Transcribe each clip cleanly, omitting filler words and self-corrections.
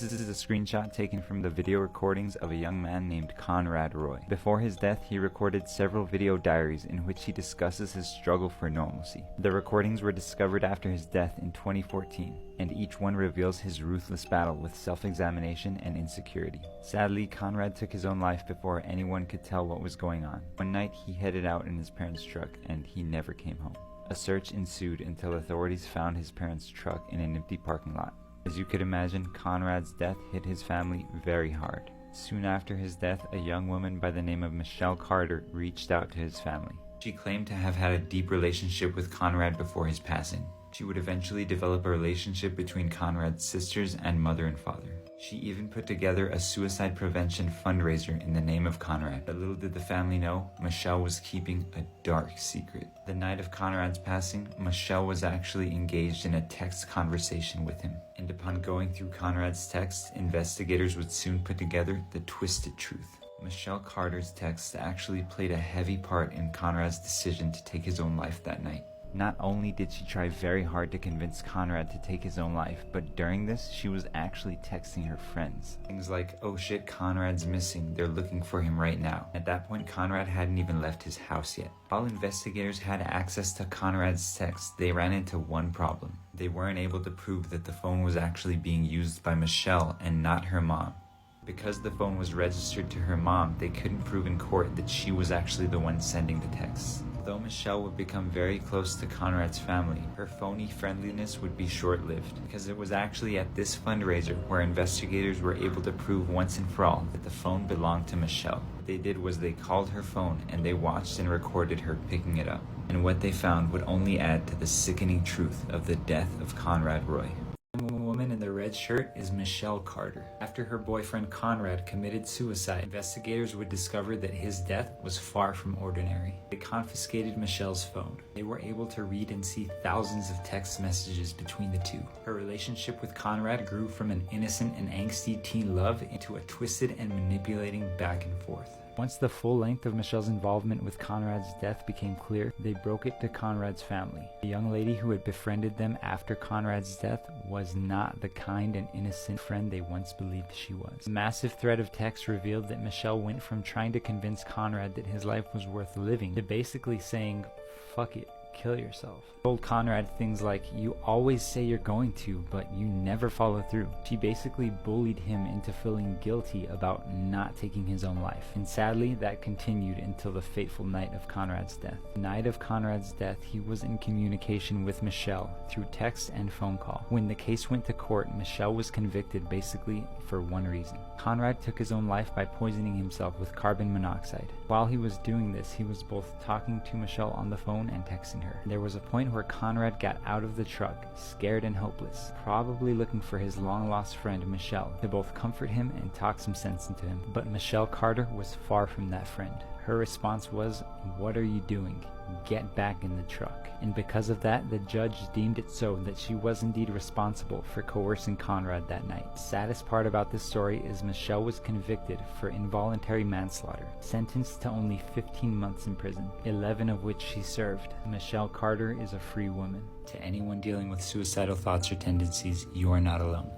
This is a screenshot taken from the video recordings of a young man named Conrad Roy. Before his death, he recorded several video diaries in which he discusses his struggle for normalcy. The recordings were discovered after his death in 2014, and each one reveals his ruthless battle with self-examination and insecurity. Sadly, Conrad took his own life before anyone could tell what was going on. One night, he headed out in his parents' truck, and he never came home. A search ensued until authorities found his parents' truck in an empty parking lot. As you could imagine, Conrad's death hit his family very hard. Soon after his death, a young woman by the name of Michelle Carter reached out to his family. She claimed to have had a deep relationship with Conrad before his passing. She would eventually develop a relationship between Conrad's sisters and mother and father. She even put together a suicide prevention fundraiser in the name of Conrad. But little did the family know, Michelle was keeping a dark secret. The night of Conrad's passing, Michelle was actually engaged in a text conversation with him. And upon going through Conrad's texts, investigators would soon put together the twisted truth. Michelle Carter's texts actually played a heavy part in Conrad's decision to take his own life that night. Not only did she try very hard to convince Conrad to take his own life, but during this, she was actually texting her friends. Things like, "Oh shit, Conrad's missing, they're looking for him right now." At that point, Conrad hadn't even left his house yet. While investigators had access to Conrad's texts, they ran into one problem. They weren't able to prove that the phone was actually being used by Michelle and not her mom. Because the phone was registered to her mom, they couldn't prove in court that she was actually the one sending the texts. Though Michelle would become very close to Conrad's family, her phony friendliness would be short-lived, because it was actually at this fundraiser where investigators were able to prove once and for all that the phone belonged to Michelle. What they did was they called her phone and they watched and recorded her picking it up. And what they found would only add to the sickening truth of the death of Conrad Roy. The woman in the red shirt is Michelle Carter. After her boyfriend Conrad committed suicide, investigators would discover that his death was far from ordinary. They confiscated Michelle's phone. They were able to read and see thousands of text messages between the two. Her relationship with Conrad grew from an innocent and angsty teen love into a twisted and manipulating back and forth. Once the full length of Michelle's involvement with Conrad's death became clear, they broke it to Conrad's family. The young lady who had befriended them after Conrad's death was not the kind and innocent friend they once believed she was. The massive thread of text revealed that Michelle went from trying to convince Conrad that his life was worth living to basically saying, "Fuck it, kill yourself." Told Conrad things like, "You always say you're going to, but you never follow through." She basically bullied him into feeling guilty about not taking his own life. And sadly, that continued until the fateful night of Conrad's death. The night of Conrad's death, he was in communication with Michelle through text and phone call. When the case went to court, Michelle was convicted basically for one reason. Conrad took his own life by poisoning himself with carbon monoxide. While he was doing this, he was both talking to Michelle on the phone and texting her. There was a point where Conrad got out of the truck, scared and hopeless, probably looking for his long-lost friend Michelle to both comfort him and talk some sense into him. But Michelle Carter was far from that friend. Her response was, "What are you doing? Get back in the truck." And because of that, the judge deemed it so that she was indeed responsible for coercing Conrad that night. The saddest part about this story is Michelle was convicted for involuntary manslaughter, sentenced to only 15 months in prison, 11 of which she served. Michelle Carter is a free woman. To anyone dealing with suicidal thoughts or tendencies, you are not alone.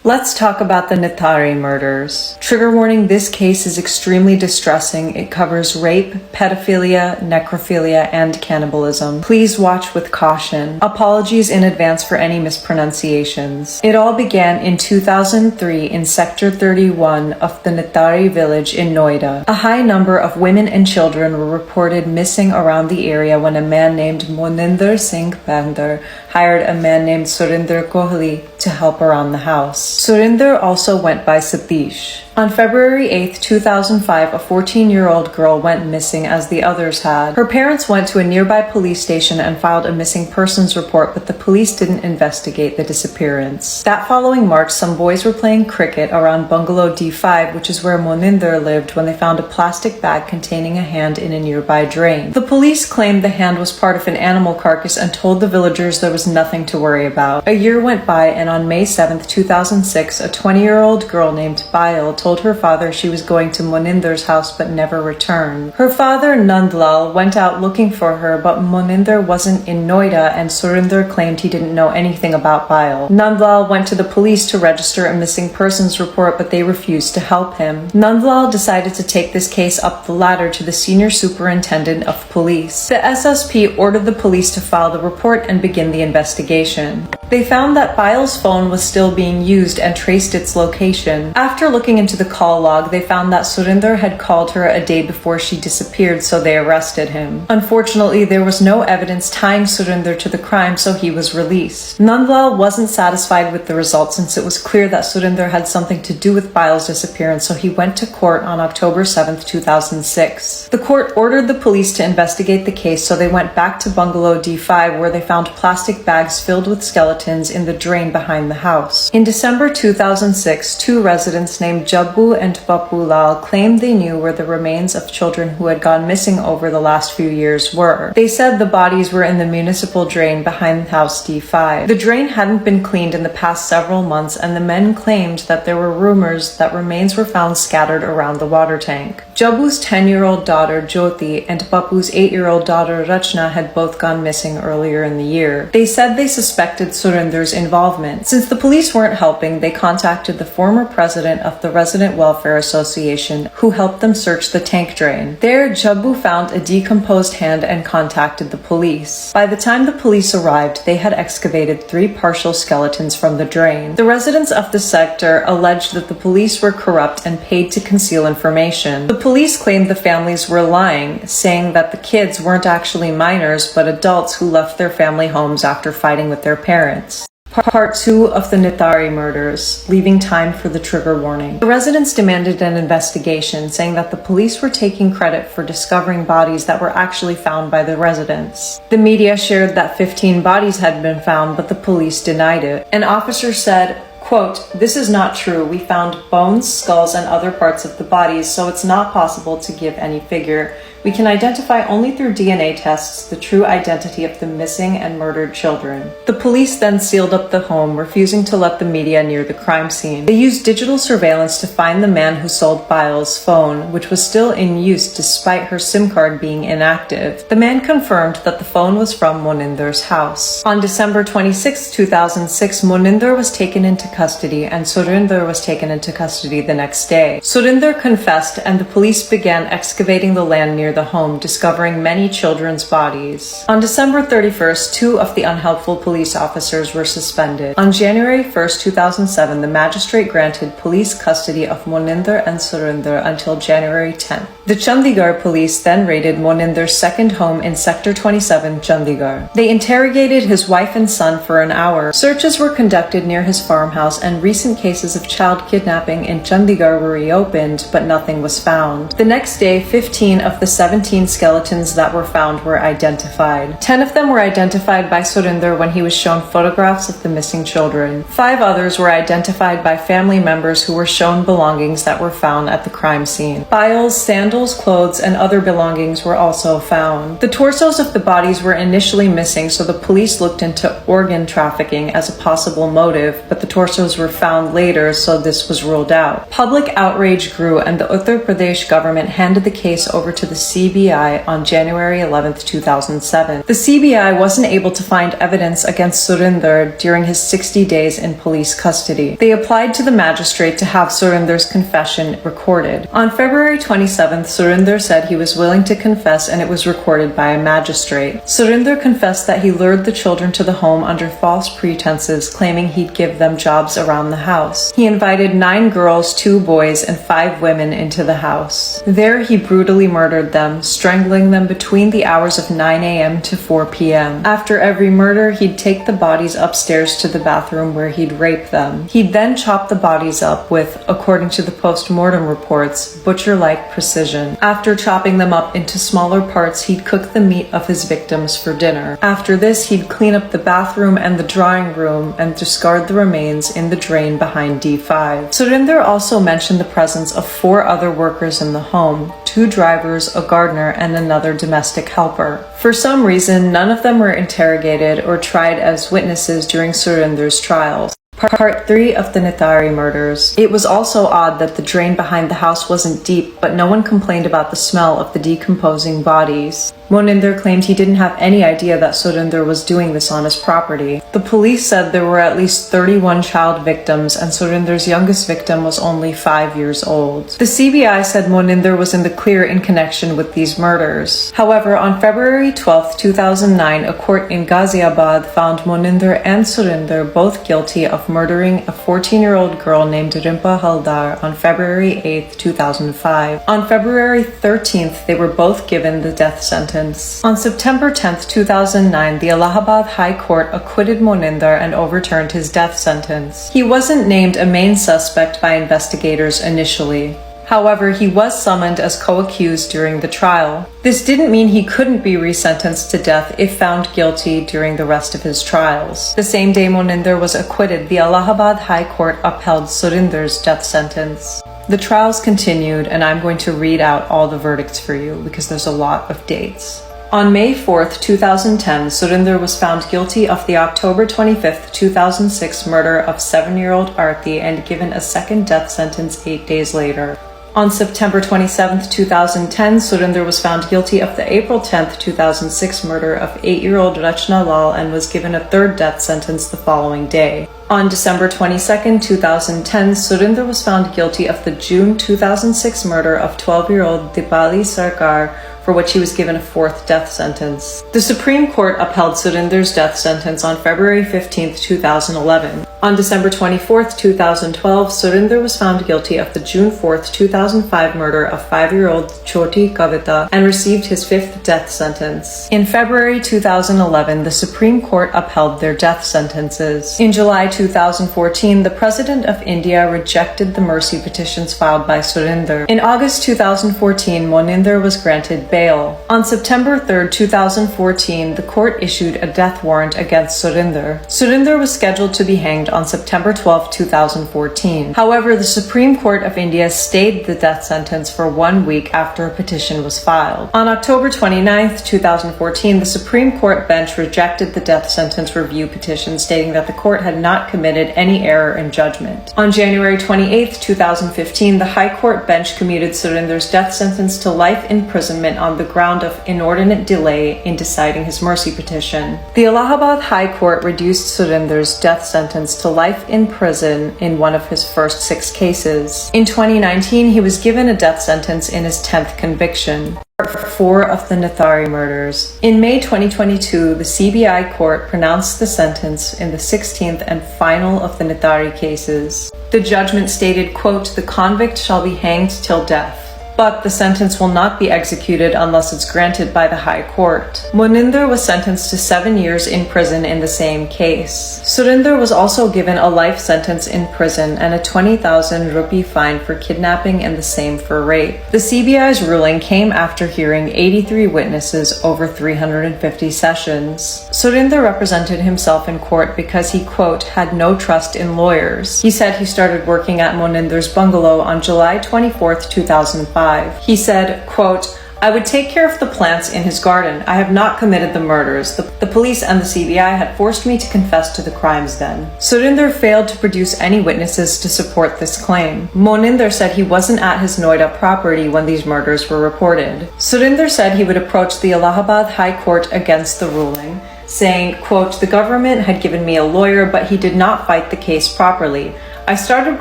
Let's talk about the Nithari murders. Trigger warning, this case is extremely distressing. It covers rape, pedophilia, necrophilia, and cannibalism. Please watch with caution. Apologies in advance for any mispronunciations. It all began in 2003 in Sector 31 of the Nithari village in Noida. A high number of women and children were reported missing around the area when a man named Moninder Singh Bandar hired a man named Surinder Kohli to help around the house. Surinder also went by Satish. On February 8, 2005, a 14-year-old girl went missing as the others had. Her parents went to a nearby police station and filed a missing persons report, but the police didn't investigate the disappearance. That following March, some boys were playing cricket around Bungalow D5, which is where Moninder lived, when they found a plastic bag containing a hand in a nearby drain. The police claimed the hand was part of an animal carcass and told the villagers there was nothing to worry about. A year went by, and on May 7, 2006, 2006, a 20-year-old girl named Bail told her father she was going to Moninder's house but never returned. Her father, Nandlal, went out looking for her, but Moninder wasn't in Noida and Surinder claimed he didn't know anything about Bail. Nandlal went to the police to register a missing persons report, but they refused to help him. Nandlal decided to take this case up the ladder to the senior superintendent of police. The SSP ordered the police to file the report and begin the investigation. They found that Bail's phone was still being used and traced its location. After looking into the call log, they found that Surinder had called her a day before she disappeared, so they arrested him. Unfortunately, there was no evidence tying Surinder to the crime, so he was released. Nandlal wasn't satisfied with the result since it was clear that Surinder had something to do with Bail's disappearance, so he went to court on October 7, 2006. The court ordered the police to investigate the case, so they went back to bungalow D5 where they found plastic bags filled with skeletons in the drain behind the house. In December 2006, two residents named Jabbu and Bapu Lal claimed they knew where the remains of children who had gone missing over the last few years were. They said the bodies were in the municipal drain behind house D5. The drain hadn't been cleaned in the past several months, and the men claimed that there were rumors that remains were found scattered around the water tank. Jabbu's 10-year-old daughter Jyoti and Bapu's 8-year-old daughter Rachna had both gone missing earlier in the year. They said they suspected Surinder's involvement. Since the police weren't helping, they contacted the former president of the Resident Welfare Association, who helped them search the tank drain. There, Jabbu found a decomposed hand and contacted the police. By the time the police arrived, they had excavated 3 partial skeletons from the drain. The residents of the sector alleged that the police were corrupt and paid to conceal information. The police claimed the families were lying, saying that the kids weren't actually minors but adults who left their family homes after fighting with their parents. Part 2 of the Nithari murders, leaving time for the trigger warning. The residents demanded an investigation, saying that the police were taking credit for discovering bodies that were actually found by the residents. The media shared that 15 bodies had been found, but the police denied it. An officer said, quote, "This is not true. We found bones, skulls, and other parts of the bodies, so it's not possible to give any figure. We can identify only through DNA tests the true identity of the missing and murdered children." The police then sealed up the home, refusing to let the media near the crime scene. They used digital surveillance to find the man who sold Bail's phone, which was still in use despite her SIM card being inactive. The man confirmed that the phone was from Moninder's house. On December 26, 2006, Moninder was taken into custody and Surinder was taken into custody the next day. Surinder confessed and the police began excavating the land near the home, discovering many children's bodies. On December 31st, 2 of the unhelpful police officers were suspended. On January 1st, 2007, the magistrate granted police custody of Moninder and Surinder until January 10th. The Chandigarh police then raided Moninder's second home in Sector 27, Chandigarh. They interrogated his wife and son for an hour. Searches were conducted near his farmhouse and recent cases of child kidnapping in Chandigarh were reopened, but nothing was found. The next day, 15 of the 17 skeletons that were found were identified. 10 of them were identified by Surinder when he was shown photographs of the missing children. 5 others were identified by family members who were shown belongings that were found at the crime scene. Bail's sandals, clothes, and other belongings were also found. The torsos of the bodies were initially missing, so the police looked into organ trafficking as a possible motive, but the torsos were found later, so this was ruled out. Public outrage grew, and the Uttar Pradesh government handed the case over to the CBI on January 11, 2007. The CBI wasn't able to find evidence against Surinder during his 60 days in police custody. They applied to the magistrate to have Surinder's confession recorded. On February 27th, Surinder said he was willing to confess and it was recorded by a magistrate. Surinder confessed that he lured the children to the home under false pretenses, claiming he'd give them jobs around the house. He invited 9 girls, 2 boys, and 5 women into the house. There, he brutally murdered them, strangling them between the hours of 9 a.m. to 4 p.m. After every murder, he'd take the bodies upstairs to the bathroom where he'd rape them. He'd then chop the bodies up with, according to the post-mortem reports, butcher-like precision. After chopping them up into smaller parts, he'd cook the meat of his victims for dinner. After this, he'd clean up the bathroom and the drawing room and discard the remains in the drain behind D5. Surinder also mentioned the presence of 4 other workers in the home, 2 drivers, a gardener, and another domestic helper. For some reason, none of them were interrogated or tried as witnesses during Surinder's trials. Part 3 of the Nithari murders. It was also odd that the drain behind the house wasn't deep, but no one complained about the smell of the decomposing bodies. Moninder claimed he didn't have any idea that Surinder was doing this on his property. The police said there were at least 31 child victims, and Surinder's youngest victim was only 5 years old. The CBI said Moninder was in the clear in connection with these murders. However, on February 12, 2009, a court in Ghaziabad found Moninder and Surinder both guilty of murdering a 14-year-old girl named Rimpa Haldar on February 8, 2005. On February 13th, they were both given the death sentence. On September 10, 2009, the Allahabad High Court acquitted Moninder and overturned his death sentence. He wasn't named a main suspect by investigators initially. However, he was summoned as co-accused during the trial. This didn't mean he couldn't be resentenced to death if found guilty during the rest of his trials. The same day Moninder was acquitted, the Allahabad High Court upheld Surinder's death sentence. The trials continued, and I'm going to read out all the verdicts for you because there's a lot of dates. On May 4, 2010, Surinder was found guilty of the October 25, 2006 murder of 7-year-old Arti and given a second death sentence 8 days later. On September 27, 2010, Surinder was found guilty of the April 10, 2006 murder of 8-year-old Rachna Lal and was given a third death sentence the following day. On December 22, 2010, Surinder was found guilty of the June 2006 murder of 12-year-old Dipali Sarkar, for which he was given a fourth death sentence. The Supreme Court upheld Surinder's death sentence on February 15, 2011. On December 24, 2012, Surinder was found guilty of the June 4, 2005 murder of 5-year-old Choti Kavita and received his fifth death sentence. In February 2011, the Supreme Court upheld their death sentences. In July 2014, the President of India rejected the mercy petitions filed by Surinder. In August 2014, Moninder was granted bail. On September 3, 2014, the court issued a death warrant against Surinder. Surinder was scheduled to be hanged on September 12, 2014. However, the Supreme Court of India stayed the death sentence for 1 week after a petition was filed. On October 29, 2014, the Supreme Court bench rejected the death sentence review petition, stating that the court had not committed any error in judgment. On January 28, 2015, the High Court bench commuted Surinder's death sentence to life imprisonment on the ground of inordinate delay in deciding his mercy petition. The Allahabad High Court reduced Surinder's death sentence to life in prison in one of his first 6 cases. In 2019, he was given a death sentence in his 10th conviction. Part 4 of the Nithari murders. In May 2022, the CBI court pronounced the sentence in the 16th and final of the Nithari cases. The judgment stated, quote, "The convict shall be hanged till death, but the sentence will not be executed unless it's granted by the High Court." Moninder was sentenced to 7 years in prison in the same case. Surinder was also given a life sentence in prison and a 20,000 rupee fine for kidnapping and the same for rape. The CBI's ruling came after hearing 83 witnesses over 350 sessions. Surinder represented himself in court because he, quote, "had no trust in lawyers." He said he started working at Moninder's bungalow on July 24, 2005. He said, quote, "I would take care of the plants in his garden. I have not committed the murders. The police and the CBI had forced me to confess to the crimes then." Surinder failed to produce any witnesses to support this claim. Moninder said he wasn't at his Noida property when these murders were reported. Surinder said he would approach the Allahabad High Court against the ruling, saying, quote, "The government had given me a lawyer, but he did not fight the case properly. I started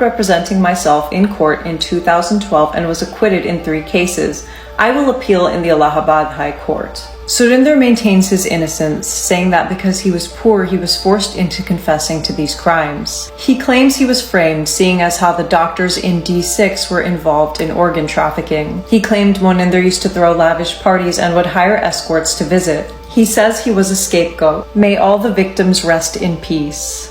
representing myself in court in 2012 and was acquitted in 3 cases. I will appeal in the Allahabad High Court." Surinder maintains his innocence, saying that because he was poor, he was forced into confessing to these crimes. He claims he was framed, seeing as how the doctors in D6 were involved in organ trafficking. He claimed Moninder used to throw lavish parties and would hire escorts to visit. He says he was a scapegoat. May all the victims rest in peace.